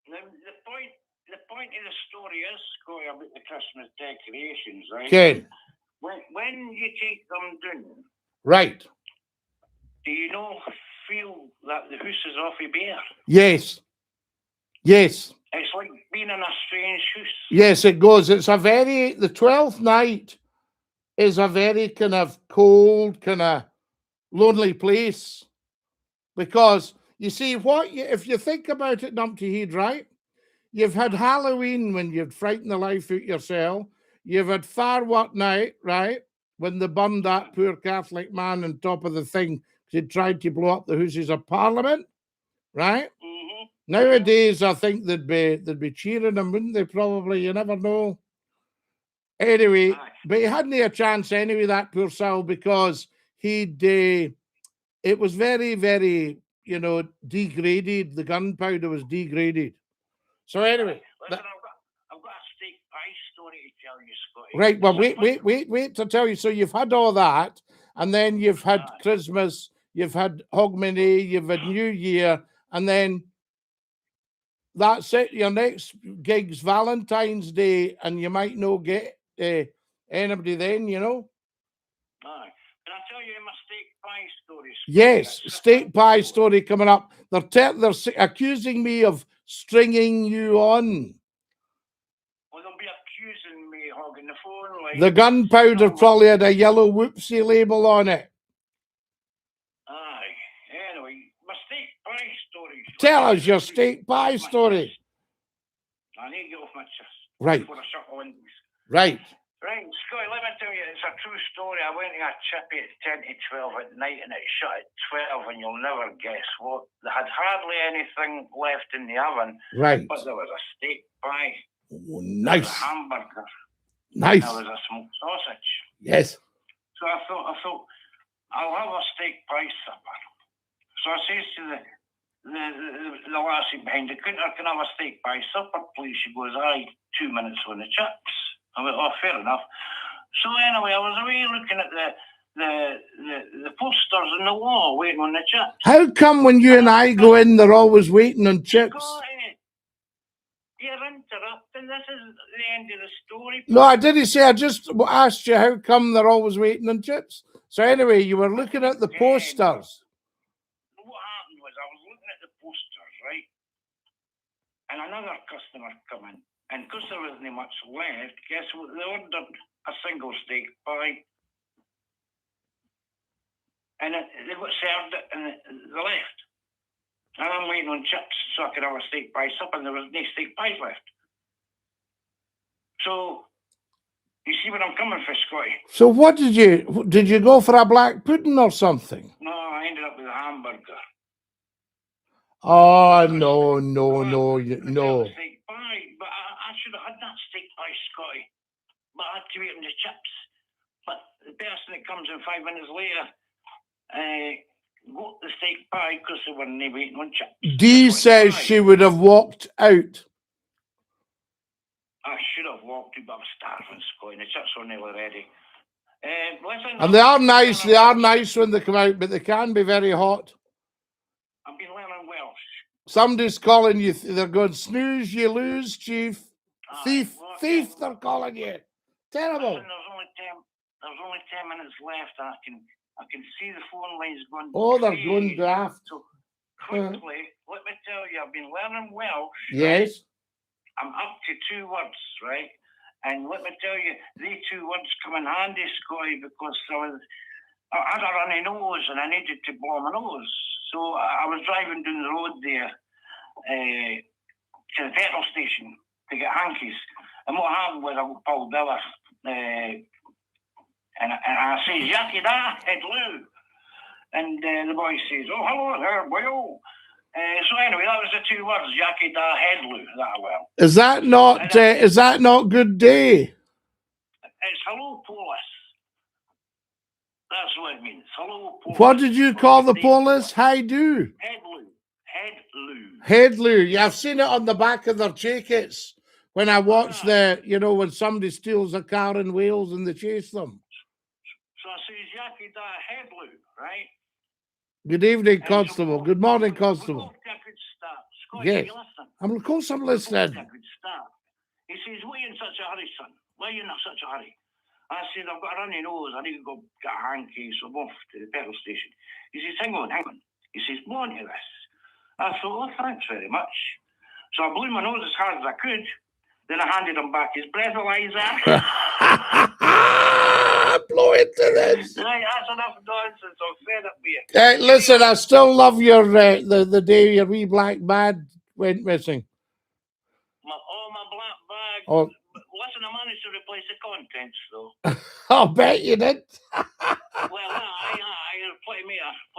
Now, the point of the story is, Scotty, about the Christmas decorations, right? Okay. When you take them down, right, do you feel that the house is off a bear? Yes. It's like being in a strange house. Yes, it goes. It's the 12th night is a very kind of cold, kind of lonely place. Because you see, if you think about it, Numpty Head, right? You've had Halloween when you'd frighten the life out yourself. You've had Firework Night, right? When they burned that poor Catholic man on top of the thing because he tried to blow up the Houses of Parliament, right? Mm-hmm. Nowadays, I think they'd be cheering him, wouldn't they? Probably, you never know. Anyway, but he hadn't a chance anyway, that poor soul, because it was very, very, degraded. The gunpowder was degraded. So anyway. Listen, I've got a steak pie story to tell you, Scotty. Right, well, wait to tell you. So you've had all that, and then you've had Christmas, you've had Hogmanay, you've had New Year, and then that's it. Your next gig's Valentine's Day, and you might not get anybody then, Aye. Can I tell you my steak pie story? Yes, steak pie story coming up. They're accusing me of stringing you on. Well, they'll be accusing me hogging the phone. Like, the gunpowder trolley had a yellow whoopsie label on it. Aye. Anyway, my steak pie story. Tell us your steak pie story. I need to get off my chest. Right. Before I shut the windows. Right. Right, Scotty, let me tell you, it's a true story. I went to a chippy at 10 to 12 at night and it shut at 12, and you'll never guess what. They had hardly anything left in the oven. Right. But there was a steak pie. Oh, nice. There was a hamburger. Nice. There was a smoked sausage. Yes. So I thought, I'll have a steak pie supper. So I says to the lassie behind the counter, can I have a steak pie supper, please? She goes, aye, 2 minutes on the chips. I went, oh, fair enough. So anyway, I was away looking at the posters on the wall, waiting on the chips. How come when you and I go in, they're always waiting on chips? You're interrupting. This is the end of the story. No, I didn't say. I just asked you how come they're always waiting on chips. So anyway, you were looking at the posters. What happened was I was looking at the posters, right? And another customer come in. And because there wasn't much left, guess what? They ordered a single steak pie. And they got served it and they left. And I'm waiting on chips so I could have a steak pie supper, and there was no steak pies left. So, you see where I'm coming from, Scotty? So what did you go for a black pudding or something? No, I ended up with a hamburger. Oh, no. Steak pie, but I should have had that steak pie, Scotty. But I had to wait on the chips. But the person that comes in 5 minutes later got the steak pie because they weren't waiting on chips. Dee says she would have walked out. I should have walked it, but I'm starving, Scotty, and the chips are nearly ready. Listen, And they are nice when they come out, but they can be very hot. I've been learning Welsh. Somebody's calling you, they're going, snooze, you lose, chief. Thief, they're calling you. Terrible. Listen, there's only 10 minutes left, and I can see the phone lines going. Oh, they're going daft. So quickly, let me tell you, I've been learning Welsh. Yes. Right? I'm up to 2 words, right? And let me tell you, these 2 words come in handy, Scotty, because I had a runny nose and I needed to blow my nose. So I was driving down the road there to the petrol station to get hankies. And what happened was I got pulled over. And I says, "Yankee-Da, hello." And the boy says, "Oh, hello there, boyo." So anyway, that was the 2 words, Yankee-Da, hello, that well. Is that not good day? It's hello, police. That's what it means. Hello, police. What did you call the police? Hi-do. Headloo. Yeah, I've seen it on the back of their jackets when I watch when somebody steals a car in Wales and they chase them. So I says, Yankee-Da, headloo, right? Good evening, Constable. Good morning, Constable. Scotty, yes. Of course I'm listening. He says, "Why are you in such a hurry, son? Why are you in such a hurry?" I said, "I've got a runny nose. I need to go get a hanky, so I'm off to the petrol station." He says, hang on. He says, "Blow onto this." I thought, "Oh, thanks very much." So I blew my nose as hard as I could. Then I handed him back his breathalyzer. Blow into this. Right, that's enough nonsense. I'm fed up with you. Listen, I still love your the day your wee black bag went missing. My black bag. Oh. Listen, I managed to replace the contents, though. I'll bet you did. Well, I play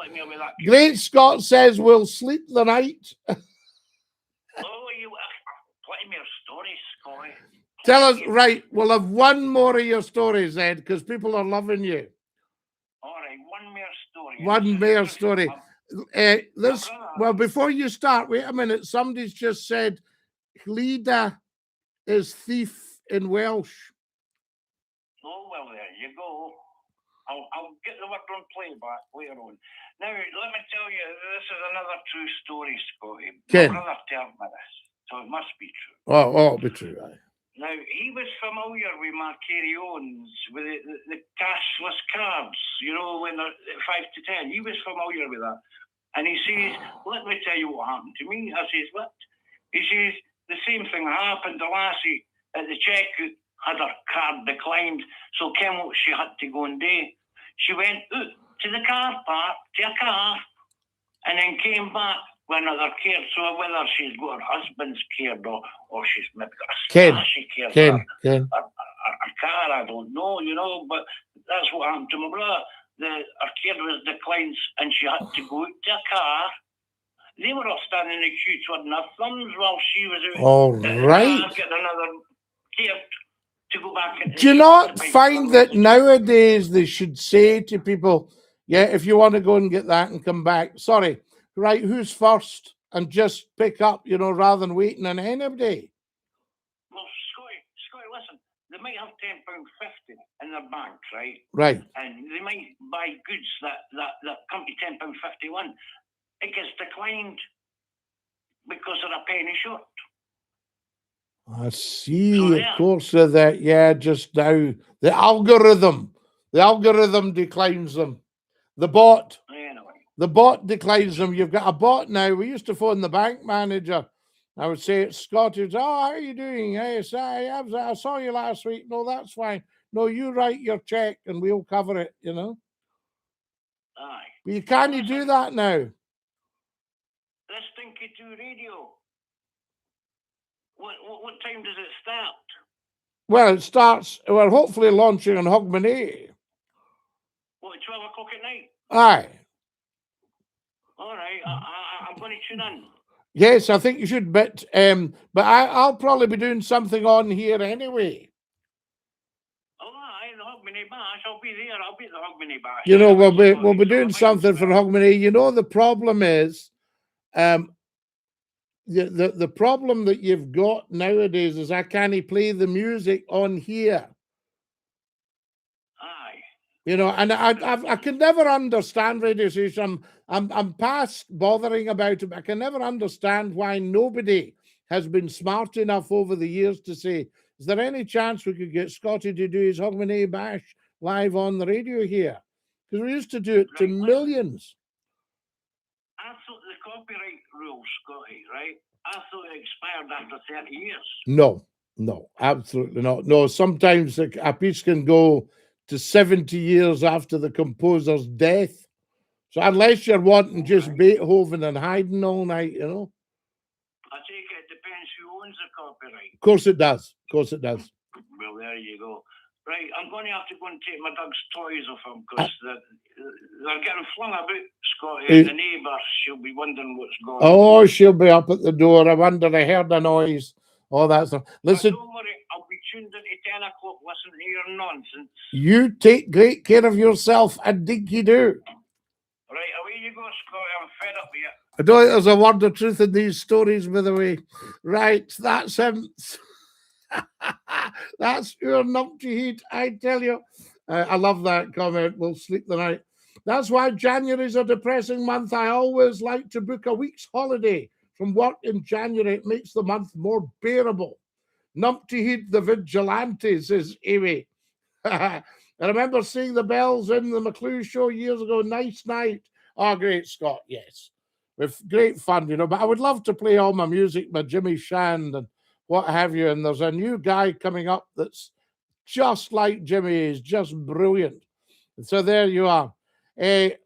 me with that. Great Scott says we'll sleep the night. Oh, you play me a story, Scotty. Tell us, right, we'll have one more of your stories, Ed, because people are loving you. All right, one more story. One more story. Well, before you start, wait a minute. Somebody's just said Llida is thief in Welsh. Oh, well, there you go. I'll get the word on playback later on. Now, let me tell you, this is another true story, Scotty. Okay. My brother told me this, so it must be true. Oh, it'll be true, right? Now, he was familiar with my carry-ons, with the cashless cards, when they're 5 to 10. He was familiar with that. And he says, "Let me tell you what happened to me." I says, "What?" He says, "The same thing happened. The lassie at the checkout had her card declined, so Kim, what she had to go and do? She went out to the car park, to a car, and then came back with another card. So whether she's got her husband's card or she's maybe got a Scottish card, a car, I don't know, but that's what happened to my brother. Her card was declined and she had to go out to a car. They were all standing in the queue twiddling their thumbs while she was out. All right. Getting another card to go back into. Do you not find that nowadays they should say to people, yeah, if you want to go and get that and come back, sorry, right, who's first? And just pick up, rather than waiting on anybody. Well, Scotty, listen, they might have £10.50 in their bank, right? Right. And they might buy goods that come to £10.51. It gets declined because they're a penny short. I see, of course, that, just now, the algorithm declines them. The bot declines them. You've got a bot now. We used to phone the bank manager. I would say, it's Scottish. "Oh, how are you doing?" "Yes, I saw you last week." "No, that's fine." "No, you write your check and we'll cover it, Aye. But you can't do that now. This Dinky-Doo Radio. What time does it start? Well, it starts, we're hopefully launching on Hogmanay. What, 12 o'clock at night? Aye. All right, I'm going to tune in. Yes, I think you should, but I'll probably be doing something on here anyway. Oh, aye, the Hogmanay Bash. I'll be there. I'll be at the Hogmanay Bash. You know, Anyway, we'll be doing something for Hogmanay. You know, the problem is, the problem that you've got nowadays is I can't play the music on here. Aye. You know, and I can never understand radio station. I'm past bothering about it. I can never understand why nobody has been smart enough over the years to say, is there any chance we could get Scottie to do his Hogmanay Bash live on the radio here? Because we used to do it to millions. I thought the copyright rules, Scottie, right? I thought it expired after 30 years. No, absolutely not. No, sometimes a piece can go to 70 years after the composer's death. So unless you're wanting just Beethoven and Haydn all night, you know. I take it depends who owns the copyright. Of course it does. Of course it does. Well, there you go. Right, I'm going to have to go and take my dog's toys off him because they're getting flung about, Scottie. And the neighbour, she'll be wondering what's going on. Oh, she'll be up at the door. I wonder, I heard a noise. All that stuff. Listen. Don't worry, I'll be tuned into 10 o'clock listening to your nonsense. You take great care of yourself and Dinky-Doo. Right, away you go, Scottie. I'm fed up with you. I don't think there's a word of truth in these stories, by the way. Right, that's him. That's your numpty heat, I tell you. I love that comment. We'll sleep the night. That's why January is a depressing month. I always like to book a week's holiday from work in January. It makes the month more bearable. Numpty heat the vigilante, says Amy. I remember seeing the bells in the McClue show years ago. Nice night. Oh, great, Scott. Yes. With great fun, you know. But I would love to play all my music by Jimmy Shand and what have you. And there's a new guy coming up that's just like Jimmy. He's just brilliant. And so there you are.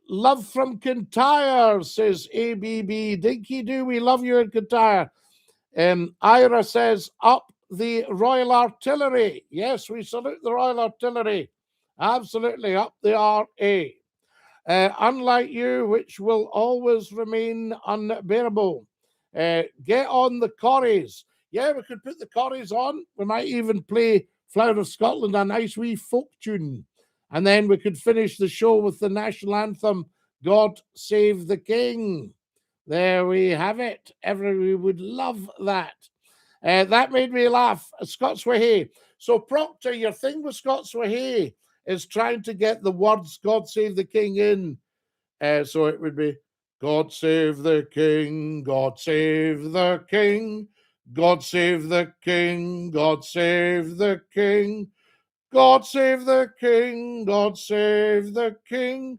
Love from Kintyre, says ABB. Dinky-Doo, we love you in Kintyre. Ira says, up the Royal Artillery. Yes, we salute the Royal Artillery. Absolutely, up the RA. Unlike you, which will always remain unbearable. Get on the Corries. Yeah, we could put the Corries on. We might even play Flower of Scotland, a nice wee folk tune. And then we could finish the show with the national anthem, God Save the King. There we have it. We would love that. That made me laugh. Scots Wahey. So, Proctor, your thing with Scots Wahey is trying to get the words God Save the King in. So it would be God Save the King, God Save the King, God Save the King, God Save the King, God Save the King, God Save the King,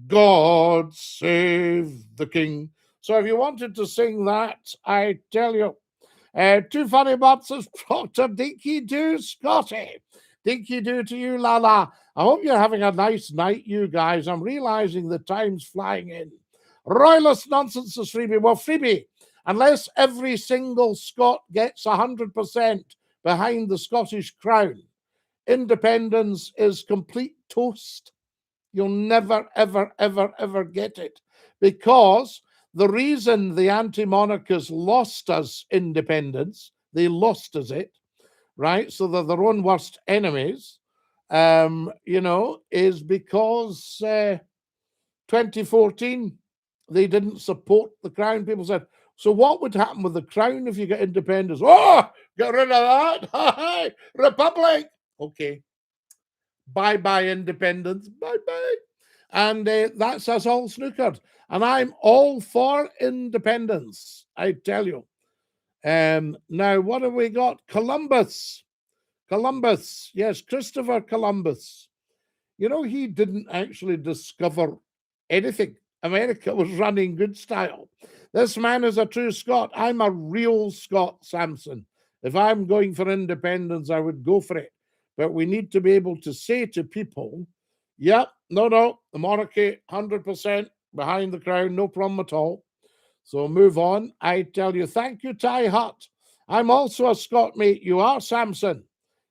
God Save the King. So if you wanted to sing that, I tell you, Too Funny Butts as Proctor. Dinky-Doo, Scottie. Dinky-Doo to you, Lala. I hope you're having a nice night, you guys. I'm realizing the time's flying in. Royalist nonsense is Freebie. Well, Freebie, unless every single Scot gets 100% behind the Scottish crown, independence is complete toast. You'll never, ever, ever, ever get it. Because the reason the anti-monarchists lost us independence, they lost us it, right? So they're their own worst enemies, you know, is because 2014, they didn't support the crown. People said, so what would happen with the crown if you get independence? Oh, get rid of that. Republic. Okay. Bye-bye independence. Bye-bye. And that's us all snookered. And I'm all for independence, I tell you. Now, what have we got? Columbus. Yes, Christopher Columbus. You know, he didn't actually discover anything. America was running good style. This man is a true Scot. I'm a real Scot, Samson. If I'm going for independence, I would go for it. But we need to be able to say to people, yep, no, the monarchy, 100% behind the crown, no problem at all. So move on. I tell you, thank you, Ty Hutt. I'm also a Scot, mate. You are, Samson.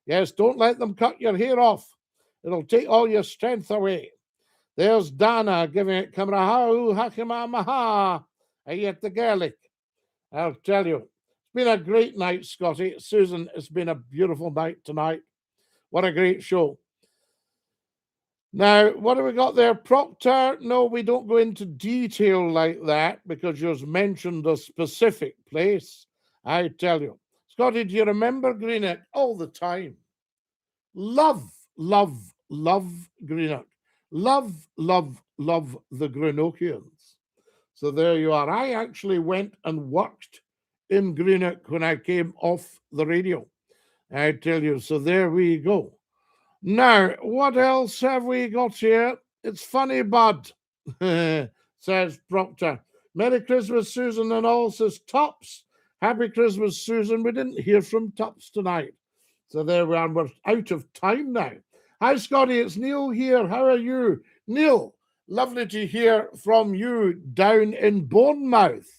Yes, don't let them cut your hair off. It'll take all your strength away. There's Dana giving it Kamrahau Hakima Maha. I get the Gaelic. I'll tell you. It's been a great night, Scotty. Susan, it's been a beautiful night tonight. What a great show. Now, what have we got there? Proctor? No, we don't go into detail like that because you've mentioned a specific place. I tell you. Scotty, do you remember Greenock? All the time. Love, love, love Greenock. Love, love, love the Greenockians. So there you are. I actually went and worked in Greenock when I came off the radio. I tell you. So there we go. Now, what else have we got here? It's funny, bud, says Proctor. Merry Christmas, Susan, and all, says Tops. Happy Christmas, Susan. We didn't hear from Tops tonight. So there we are. We're out of time now. Hi, Scotty. It's Neil here. How are you? Neil, lovely to hear from you down in Bournemouth.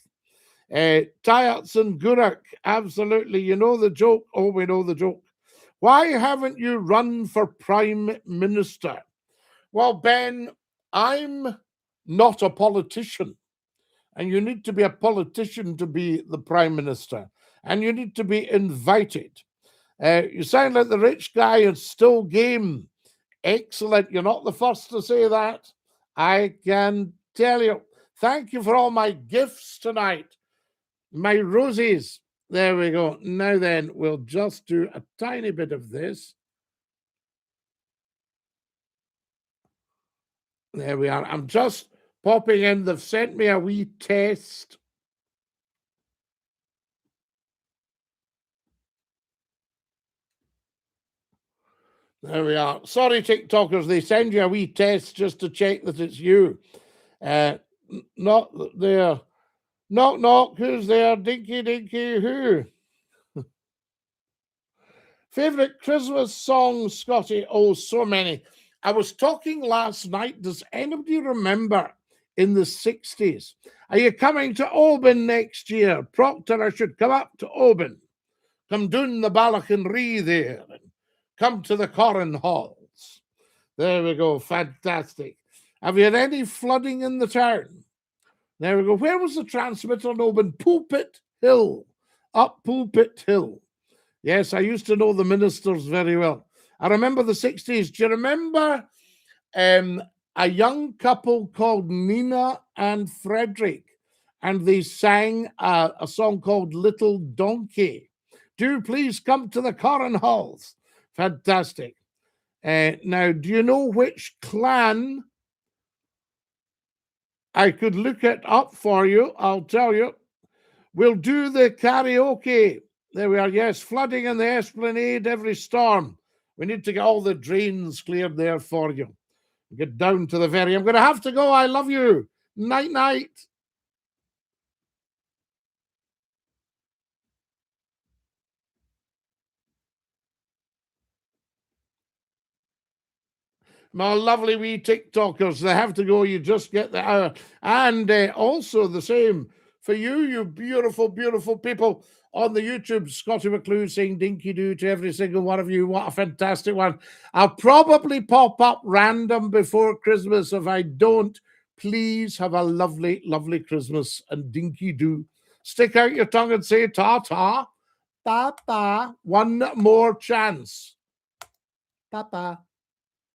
Tyats and Gurak, absolutely. You know the joke. Oh, we know the joke. Why haven't you run for Prime Minister? Well, Ben, I'm not a politician. And you need to be a politician to be the Prime Minister. And you need to be invited. You sound like the rich guy is still game. Excellent. You're not the first to say that. I can tell you. Thank you for all my gifts tonight. My roses. There we go. Now then, we'll just do a tiny bit of this. There we are. I'm just popping in. They've sent me a wee test. There we are. Sorry, TikTokers. They send you a wee test just to check that it's you. Not there. Knock, knock. Who's there? Dinky, dinky, who? Favorite Christmas songs, Scotty? Oh, so many. I was talking last night. Does anybody remember in the 60s? Are you coming to Oban next year? Proctor, I should come up to Oban. Come down the Balachanree there and come to the Corran Halls. There we go. Fantastic. Have you had any flooding in the town? There we go. Where was the transmitter in Oban? Pulpit Hill. Up Pulpit Hill. Yes, I used to know the ministers very well. I remember the 60s. Do you remember a young couple called Nina and Frederick? And they sang a song called Little Donkey. Do please come to the Corran Halls. Fantastic. Now, do you know which clan? I could look it up for you. I'll tell you. We'll do the karaoke. There we are. Yes, flooding in the Esplanade every storm. We need to get all the drains cleared there for you. Get down to the ferry. I'm going to have to go. I love you. Night, night. My lovely wee TikTokers, they have to go. You just get the hour. And also the same for you, you beautiful, beautiful people on the YouTube. Scottie McClue saying Dinky-Doo to every single one of you. What a fantastic one. I'll probably pop up random before Christmas. If I don't, please have a lovely, lovely Christmas and Dinky-Doo. Stick out your tongue and say ta-ta. Ta-ta. One more chance. Ta-ta.